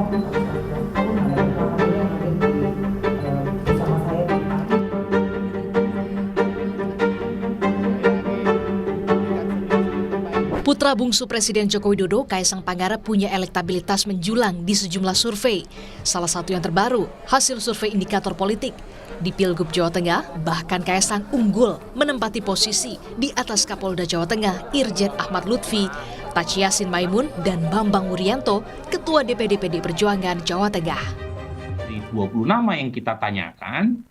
bersama saya. Putra bungsu Presiden Joko Widodo, Kaisang Pangarep punya elektabilitas menjulang di sejumlah survei. Salah satu yang terbaru, hasil survei indikator politik. Di Pilgub Jawa Tengah, bahkan Kaisang unggul menempati posisi di atas Kapolda Jawa Tengah, Irjen Ahmad Lutfi, Taci Yassin Maimun, dan Bambang Wuryanto, Ketua DPD PDI Perjuangan Jawa Tengah. Di 20 nama yang kita tanyakan,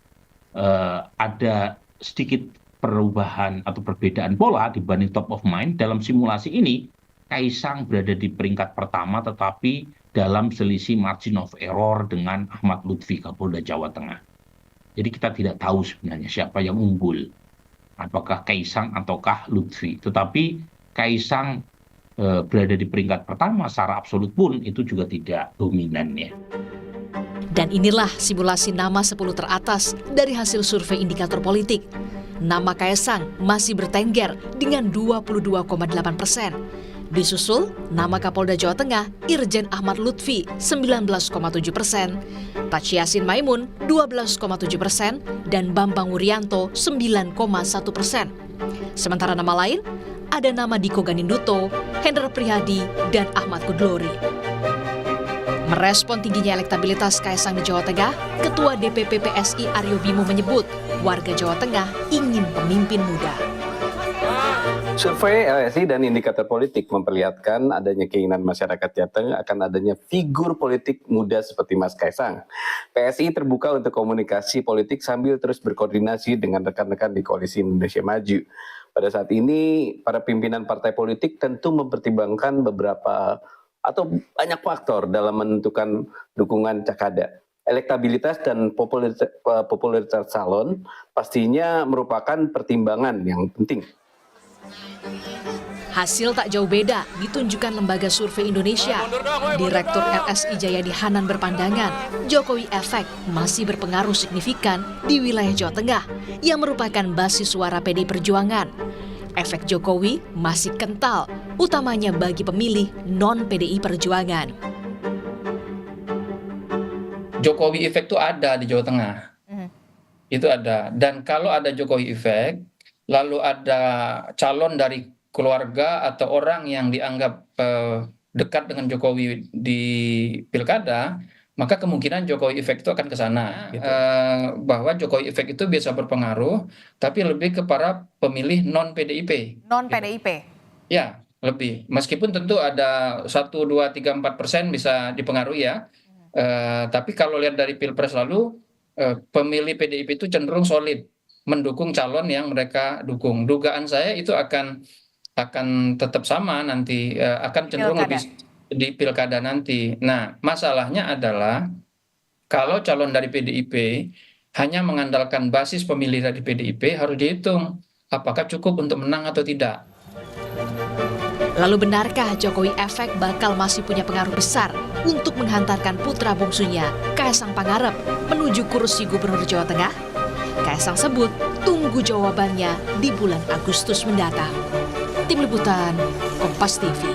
ada sedikit perubahan atau perbedaan pola dibanding top of mind. Dalam simulasi ini, Kaisang berada di peringkat pertama tetapi dalam selisih margin of error dengan Ahmad Lutfi, Kapolda Jawa Tengah. Jadi kita tidak tahu sebenarnya siapa yang unggul, apakah Kaisang ataukah Lutfi. Tetapi Kaisang berada di peringkat pertama secara absolut pun itu juga tidak dominan ya. Dan inilah simulasi nama 10 teratas dari hasil survei indikator politik. Nama Kaisang masih bertengger dengan 22,8%. Disusul nama Kapolda Jawa Tengah Irjen Ahmad Lutfi 19,7%, Taci Yassin Maimun 12,7%, dan Bambang Wuryanto 9,1%. Sementara nama lain ada nama Diko Ganinduto, Hendra Prihadi, dan Ahmad Kudlori. Merespon tingginya elektabilitas Kaisang di Jawa Tengah, Ketua DPP PSI Aryo Bimo menyebut warga Jawa Tengah ingin pemimpin muda. Survei LSI dan indikator politik memperlihatkan adanya keinginan masyarakat Jateng akan adanya figur politik muda seperti Mas Kaisang. PSI terbuka untuk komunikasi politik sambil terus berkoordinasi dengan rekan-rekan di Koalisi Indonesia Maju. Pada saat ini, para pimpinan partai politik tentu mempertimbangkan beberapa atau banyak faktor dalam menentukan dukungan Cakada. Elektabilitas dan popularitas calon pastinya merupakan pertimbangan yang penting. Hasil tak jauh beda ditunjukkan Lembaga Survei Indonesia. Direktur LSI Jayadi Hanan berpandangan Jokowi efek masih berpengaruh signifikan di wilayah Jawa Tengah yang merupakan basis suara PDI Perjuangan. Efek Jokowi masih kental, utamanya bagi pemilih non-PDI Perjuangan. Jokowi efek itu ada di Jawa Tengah. Itu ada. Dan kalau ada Jokowi efek, lalu ada calon dari keluarga atau orang yang dianggap dekat dengan Jokowi di pilkada, maka kemungkinan Jokowi efek itu akan ke sana. Bahwa Jokowi efek itu biasa berpengaruh, tapi lebih kepada pemilih non-PDIP. Non-PDIP? Ya, lebih. Meskipun tentu ada 1, 2, 3, 4% bisa dipengaruhi ya. Tapi kalau lihat dari Pilpres lalu, pemilih PDIP itu cenderung solid mendukung calon yang mereka dukung. Dugaan saya itu akan tetap sama nanti, akan cenderung lebih di pilkada nanti. Nah, masalahnya adalah kalau calon dari PDIP hanya mengandalkan basis pemilih dari PDIP, harus dihitung apakah cukup untuk menang atau tidak. Lalu benarkah Jokowi efek bakal masih punya pengaruh besar untuk menghantarkan putra bungsunya, Kaisang Pangarep, menuju kursi Gubernur Jawa Tengah? Kaisang sebut tunggu jawabannya di bulan Agustus mendatang. Tim Liputan, Kompas TV.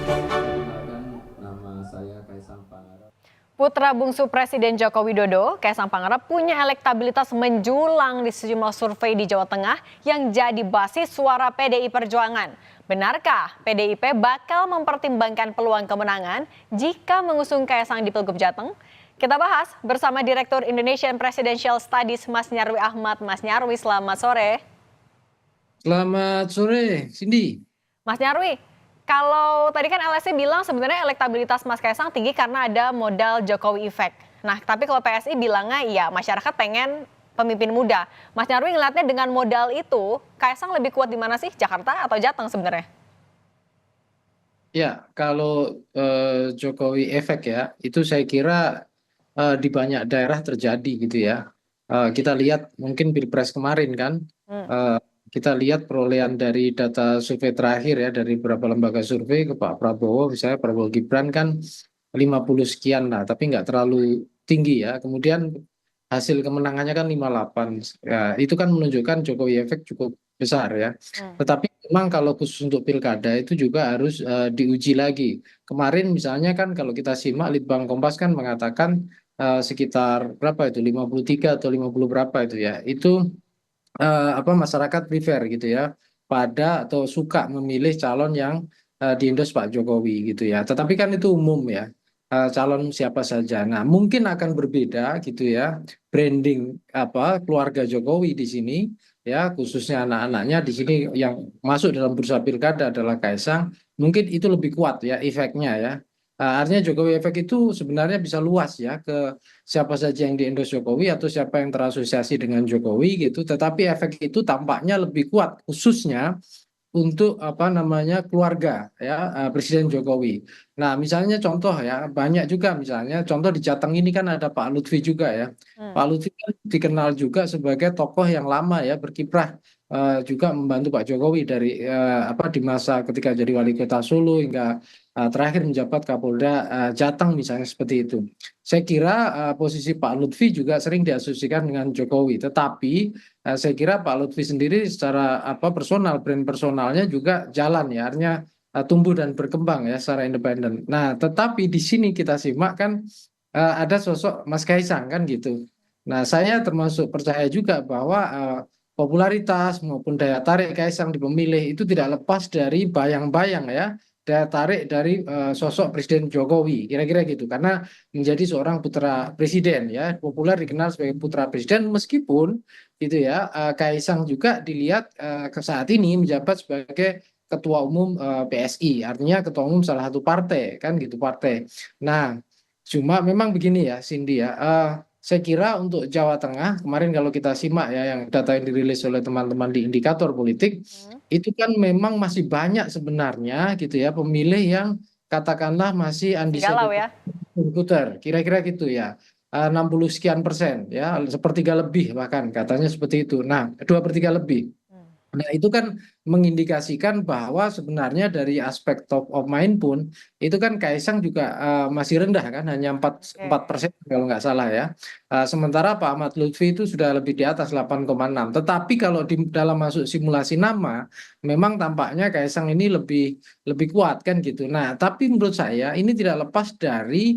Putra bungsu Presiden Joko Widodo, Kaisang Pangarep, punya elektabilitas menjulang di sejumlah survei di Jawa Tengah yang jadi basis suara PDI Perjuangan. Benarkah PDIP bakal mempertimbangkan peluang kemenangan jika mengusung Kaisang di Pilgub Jateng? Kita bahas bersama Direktur Indonesian Presidential Studies, Mas Nyarwi Ahmad. Mas Nyarwi, selamat sore. Selamat sore, Cindy. Mas Nyarwi, kalau tadi kan LSI bilang sebenarnya elektabilitas Mas Kaisang tinggi karena ada modal Jokowi effect. Nah, tapi kalau PSI bilangnya ya masyarakat pengen pemimpin muda. Mas Nyarwi ngeliatnya dengan modal itu, Kaisang lebih kuat di mana sih? Jakarta atau Jateng sebenarnya? Ya, kalau Jokowi efek ya, itu saya kira di banyak daerah terjadi gitu ya. Kita lihat mungkin Pilpres kemarin kan, kita lihat perolehan dari data survei terakhir ya, dari beberapa lembaga survei ke Pak Prabowo, misalnya Prabowo Gibran kan 50 sekian lah, tapi nggak terlalu tinggi ya. Kemudian hasil kemenangannya kan 58. Ya, itu kan menunjukkan Jokowi efek cukup besar ya. Tetapi memang kalau khusus untuk pilkada itu juga harus diuji lagi. Kemarin misalnya kan kalau kita simak Litbang Kompas kan mengatakan sekitar berapa itu 53 atau 50 berapa itu ya. Itu apa masyarakat prefer gitu ya pada atau suka memilih calon yang diendos Pak Jokowi gitu ya. Tetapi kan itu umum ya. Calon siapa saja. Nah, mungkin akan berbeda gitu ya branding apa keluarga Jokowi di sini ya khususnya anak-anaknya di sini yang masuk dalam bursa pilkada adalah Kaisang. Mungkin itu lebih kuat ya efeknya ya. Artinya Jokowi efek itu sebenarnya bisa luas ya ke siapa saja yang di-endorse Jokowi atau siapa yang terasosiasi dengan Jokowi gitu, tetapi efek itu tampaknya lebih kuat khususnya untuk apa namanya keluarga ya Presiden Jokowi. Nah, misalnya contoh ya, banyak juga misalnya contoh di Jateng ini kan ada Pak Lutfi juga ya. Pak Lutfi kan dikenal juga sebagai tokoh yang lama ya berkiprah juga membantu Pak Jokowi dari apa di masa ketika jadi wali kota Solo hingga terakhir menjabat Kapolda Jateng misalnya seperti itu. Saya kira posisi Pak Lutfi juga sering diasosiasikan dengan Jokowi, tetapi saya kira Pak Lutfi sendiri secara apa personal brand personalnya juga jalan ya, artinya tumbuh dan berkembang ya secara independen. Nah, tetapi di sini kita simak kan ada sosok Mas Kaisang kan gitu. Nah, saya termasuk percaya juga bahwa popularitas maupun daya tarik Kaisang di pemilih itu tidak lepas dari bayang-bayang ya daya tarik dari sosok Presiden Jokowi, kira-kira gitu. Karena menjadi seorang putra presiden ya, populer dikenal sebagai putra presiden meskipun gitu ya, Kaisang juga dilihat ke saat ini menjabat sebagai ketua umum PSI, artinya ketua umum salah satu partai kan gitu partai. Nah, cuma memang begini ya, Cindy ya. Saya kira untuk Jawa Tengah kemarin kalau kita simak ya yang data yang dirilis oleh teman-teman di indikator politik itu kan memang masih banyak sebenarnya gitu ya pemilih yang katakanlah masih Galau undecided ya. voter kira-kira gitu ya 60 sekian persen ya sepertiga lebih bahkan katanya seperti itu. Nah 2/3 lebih. Nah, itu kan mengindikasikan bahwa sebenarnya dari aspek top of mind pun itu kan Kaisang juga masih rendah kan hanya 4% kalau nggak salah ya. Sementara Pak Ahmad Lutfi itu sudah lebih di atas 8,6. Tetapi kalau di dalam masuk simulasi nama memang tampaknya Kaisang ini lebih lebih kuat kan gitu. Nah, tapi menurut saya ini tidak lepas dari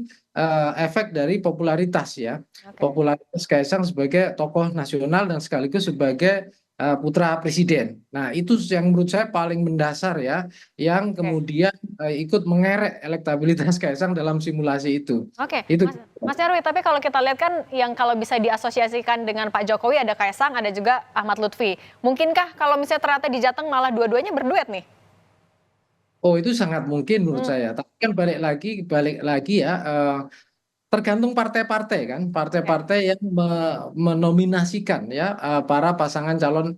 efek dari popularitas ya. Popularitas Kaisang sebagai tokoh nasional dan sekaligus sebagai putra presiden. Nah, itu yang menurut saya paling mendasar ya, yang kemudian ikut mengerek elektabilitas Kaisang dalam simulasi itu. Oke, Itu Mas Nyarwi, tapi kalau kita lihat kan yang kalau bisa diasosiasikan dengan Pak Jokowi ada Kaisang, ada juga Ahmad Lutfi. Mungkinkah kalau misalnya ternyata di Jateng malah dua-duanya berduet nih? oh itu sangat mungkin menurut saya. Tapi kan balik lagi ya tergantung partai-partai kan, partai-partai yang menominasikan ya para pasangan calon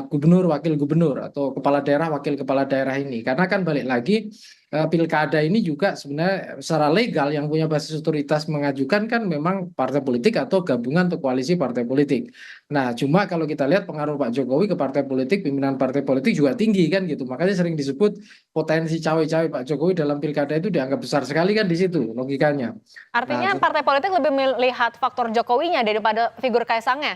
gubernur, wakil gubernur atau kepala daerah, wakil kepala daerah ini. Karena kan balik lagi pilkada ini juga sebenarnya secara legal yang punya basis otoritas mengajukan kan memang partai politik atau gabungan atau koalisi partai politik. Nah, cuma kalau kita lihat pengaruh Pak Jokowi ke partai politik, pimpinan partai politik juga tinggi kan gitu. Makanya sering disebut potensi cawe-cawe Pak Jokowi dalam pilkada itu dianggap besar sekali kan di situ logikanya. Artinya Nah, partai politik lebih melihat faktor Jokowinya daripada figur Kaisangnya?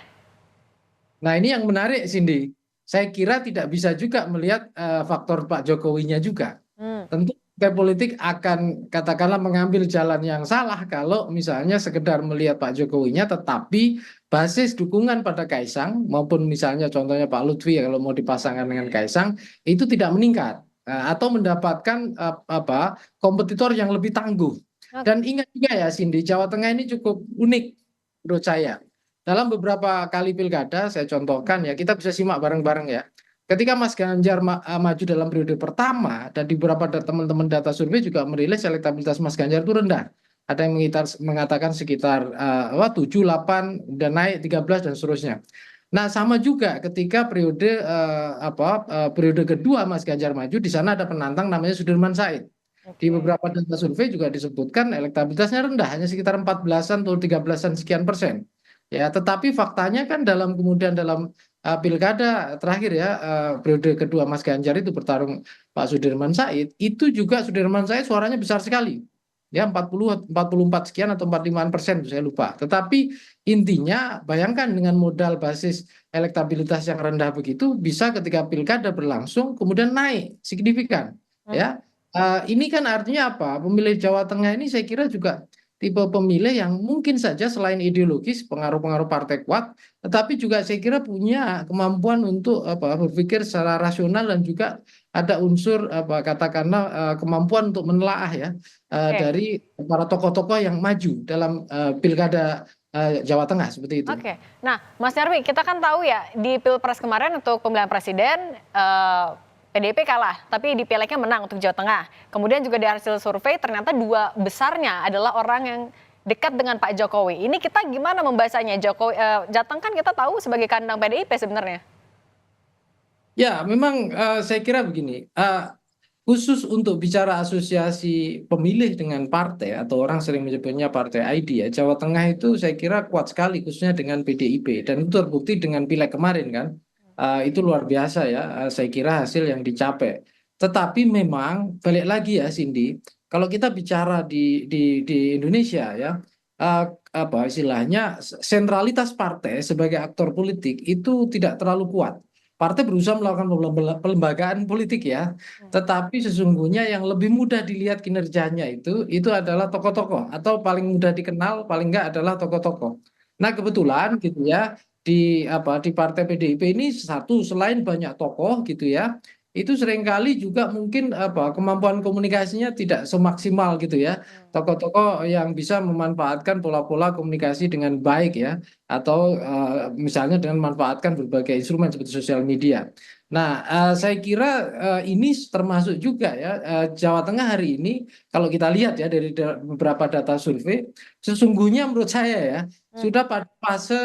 nah ini yang menarik Cindy. Saya kira tidak bisa juga melihat faktor Pak Jokowinya juga. Tentu partai politik akan katakanlah mengambil jalan yang salah kalau misalnya sekedar melihat Pak Jokowinya tetapi basis dukungan pada Kaisang maupun misalnya contohnya Pak Lutfi ya, kalau mau dipasangkan dengan Kaisang itu tidak meningkat atau mendapatkan apa kompetitor yang lebih tangguh. Dan ingat juga ya Cindy, Jawa Tengah ini cukup unik menurut saya. Dalam beberapa kali pilkada, saya contohkan ya, kita bisa simak bareng-bareng ya. Ketika Mas Ganjar maju dalam periode pertama, dan di beberapa teman-teman data survei juga merilis elektabilitas Mas Ganjar itu rendah. Ada yang mengatakan sekitar 7, 8, dan naik 13 dan seterusnya. Nah, sama juga ketika periode kedua Mas Ganjar maju, di sana ada penantang namanya Sudirman Said. Di beberapa data survei juga disebutkan elektabilitasnya rendah, hanya sekitar 14-an atau 13-an sekian persen. Ya, tetapi faktanya kan kemudian dalam pilkada terakhir ya periode kedua Mas Ganjar itu bertarung Pak Sudirman Said, itu juga Sudirman Said suaranya besar sekali. ya 44 sekian atau 45%, saya lupa. Tetapi intinya bayangkan dengan modal basis elektabilitas yang rendah begitu bisa ketika pilkada berlangsung kemudian naik signifikan, ya. Ini kan artinya apa? Pemilih Jawa Tengah ini saya kira juga tipe pemilih yang mungkin saja selain ideologis pengaruh-pengaruh partai kuat, tetapi juga saya kira punya kemampuan untuk berpikir secara rasional dan juga ada unsur katakanlah kemampuan untuk menelaah ya Oke. dari para tokoh-tokoh yang maju dalam pilkada Jawa Tengah seperti itu. Oke, nah Mas Nyarwi, kita kan tahu ya di Pilpres kemarin untuk pemilihan presiden PDIP kalah, tapi di Pilegnya menang untuk Jawa Tengah. Kemudian juga di hasil survei ternyata dua besarnya adalah orang yang dekat dengan Pak Jokowi. Ini kita gimana membacanya? Jokowi, Jateng kan kita tahu sebagai kandang PDIP sebenarnya. Ya, memang saya kira begini, khusus untuk bicara asosiasi pemilih dengan partai atau orang sering menyebutnya partai ID ya, Jawa Tengah itu saya kira kuat sekali khususnya dengan PDIP dan itu terbukti dengan pileg kemarin kan. Itu luar biasa ya, saya kira hasil yang dicapai. Tetapi memang balik lagi ya Cindy, kalau kita bicara di Indonesia ya, apa istilahnya sentralitas partai sebagai aktor politik itu tidak terlalu kuat. Partai berusaha melakukan pelembagaan politik ya, tetapi sesungguhnya yang lebih mudah dilihat kinerjanya itu adalah tokoh-tokoh atau paling mudah dikenal paling enggak adalah tokoh-tokoh. Nah kebetulan gitu ya di partai PDIP ini satu selain banyak tokoh gitu ya, itu seringkali juga mungkin kemampuan komunikasinya tidak semaksimal gitu ya. Tokoh-tokoh yang bisa memanfaatkan pola-pola komunikasi dengan baik ya atau misalnya dengan memanfaatkan berbagai instrumen seperti sosial media. Nah, saya kira ini termasuk juga ya Jawa Tengah hari ini kalau kita lihat ya dari beberapa data survei sesungguhnya menurut saya ya sudah pada fase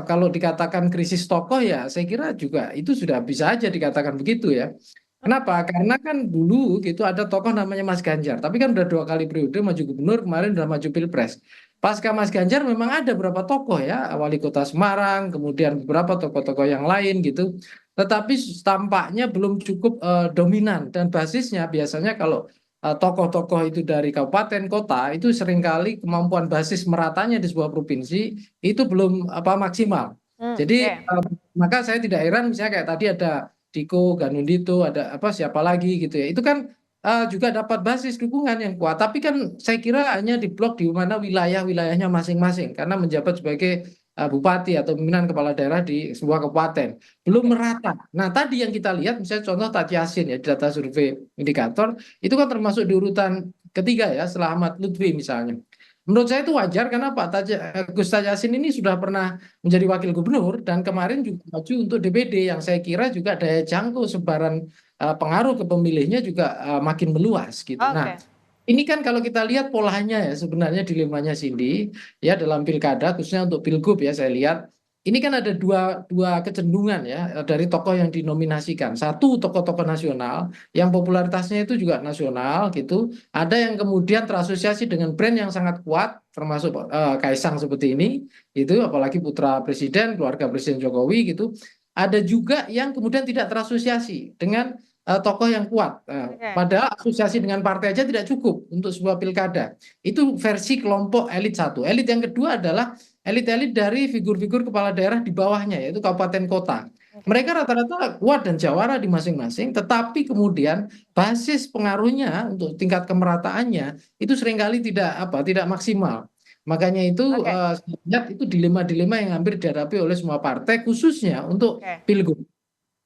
kalau dikatakan krisis tokoh ya saya kira juga itu sudah bisa aja dikatakan begitu ya. Kenapa? Karena kan dulu gitu ada tokoh namanya Mas Ganjar, tapi kan udah 2 kali periode maju gubernur, kemarin udah maju pilpres. Pasca Mas Ganjar memang ada beberapa tokoh ya, wali kota Semarang, kemudian beberapa tokoh-tokoh yang lain gitu. Tetapi tampaknya belum cukup dominan dan basisnya biasanya kalau tokoh-tokoh itu dari kabupaten kota itu seringkali kemampuan basis meratanya di sebuah provinsi itu belum maksimal. Jadi Oke. maka saya tidak heran misalnya kayak tadi ada Diko, Ganundito, ada siapa lagi gitu ya. Itu kan juga dapat basis dukungan yang kuat. Tapi kan saya kira hanya diblok di mana wilayah-wilayahnya masing-masing karena menjabat sebagai bupati atau pimpinan kepala daerah di sebuah kabupaten belum merata. Nah tadi yang kita lihat misalnya contoh Taji Yasin ya di data survei indikator itu kan termasuk di urutan ketiga ya setelah Ahmad Lutfi misalnya. Menurut saya itu wajar karena Gus Yasin ini sudah pernah menjadi wakil gubernur dan kemarin juga maju untuk DPD yang saya kira juga daya jangkau sebaran pengaruh ke pemilihnya juga makin meluas gitu. Nah, Oke. ini kan kalau kita lihat polanya ya sebenarnya dilemanya Cindy ya dalam pilkada khususnya untuk pilgub ya saya lihat ini kan ada dua kecenderungan ya dari tokoh yang dinominasikan. Satu tokoh-tokoh nasional yang popularitasnya itu juga nasional gitu. Ada yang kemudian terasosiasi dengan brand yang sangat kuat termasuk Kaisang seperti ini itu apalagi putra presiden, keluarga Presiden Jokowi gitu. Ada juga yang kemudian tidak terasosiasi dengan tokoh yang kuat. Oke. Padahal asosiasi dengan partai aja tidak cukup untuk sebuah pilkada. Itu versi kelompok elit satu. Elit yang kedua adalah elit-elit dari figur-figur kepala daerah di bawahnya, yaitu kabupaten kota. Mereka rata-rata kuat dan jawara di masing-masing, tetapi kemudian basis pengaruhnya untuk tingkat kemerataannya itu seringkali tidak maksimal. Makanya itu Oke. saya lihat itu dilema-dilema yang hampir dihadapi oleh semua partai, khususnya untuk Oke. pilgub.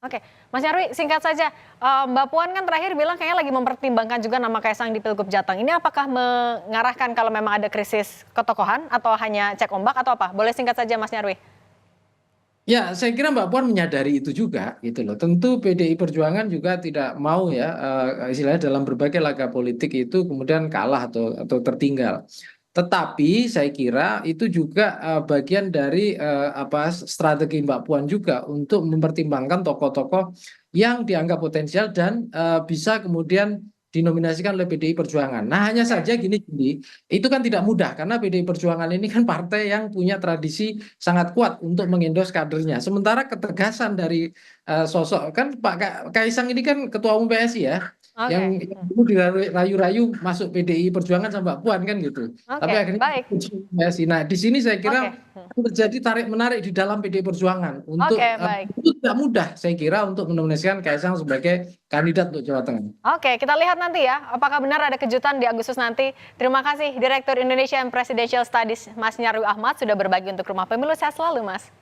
Oke, Mas Nyarwi singkat saja, Mbak Puan kan terakhir bilang kayaknya lagi mempertimbangkan juga nama Kaisang di Pilgub Jateng. Ini apakah mengarahkan kalau memang ada krisis ketokohan atau hanya cek ombak atau apa? Boleh singkat saja Mas Nyarwi. Ya, saya kira Mbak Puan menyadari itu juga, gitu loh. Tentu PDI Perjuangan juga tidak mau ya, istilahnya dalam berbagai laga politik itu kemudian kalah atau tertinggal. Tetapi saya kira itu juga bagian dari strategi Mbak Puan juga untuk mempertimbangkan tokoh-tokoh yang dianggap potensial dan bisa kemudian dinominasikan oleh PDI Perjuangan. Nah, hanya saja gini, itu kan tidak mudah karena PDI Perjuangan ini kan partai yang punya tradisi sangat kuat untuk mengendos kadernya. Sementara ketegasan dari sosok kan Pak Kaisang ini kan ketua umum PSI ya. Oke. yang dulu dirayu-rayu masuk PDI Perjuangan sama Mbak Puan kan gitu. Tapi Oke, akhirnya baik. PSI. Nah, di sini saya kira Oke. terjadi tarik-menarik di dalam PDI Perjuangan untuk Oke, baik. itu tidak mudah saya kira untuk menominasikan Kaisang sebagai kandidat untuk Jawa Tengah. Oke, kita lihat nanti ya, apakah benar ada kejutan di Agustus nanti. Terima kasih Direktur Indonesian Presidential Studies Mas Nyarwi Ahmad sudah berbagi untuk Rumah Pemilu. Sehat selalu, Mas.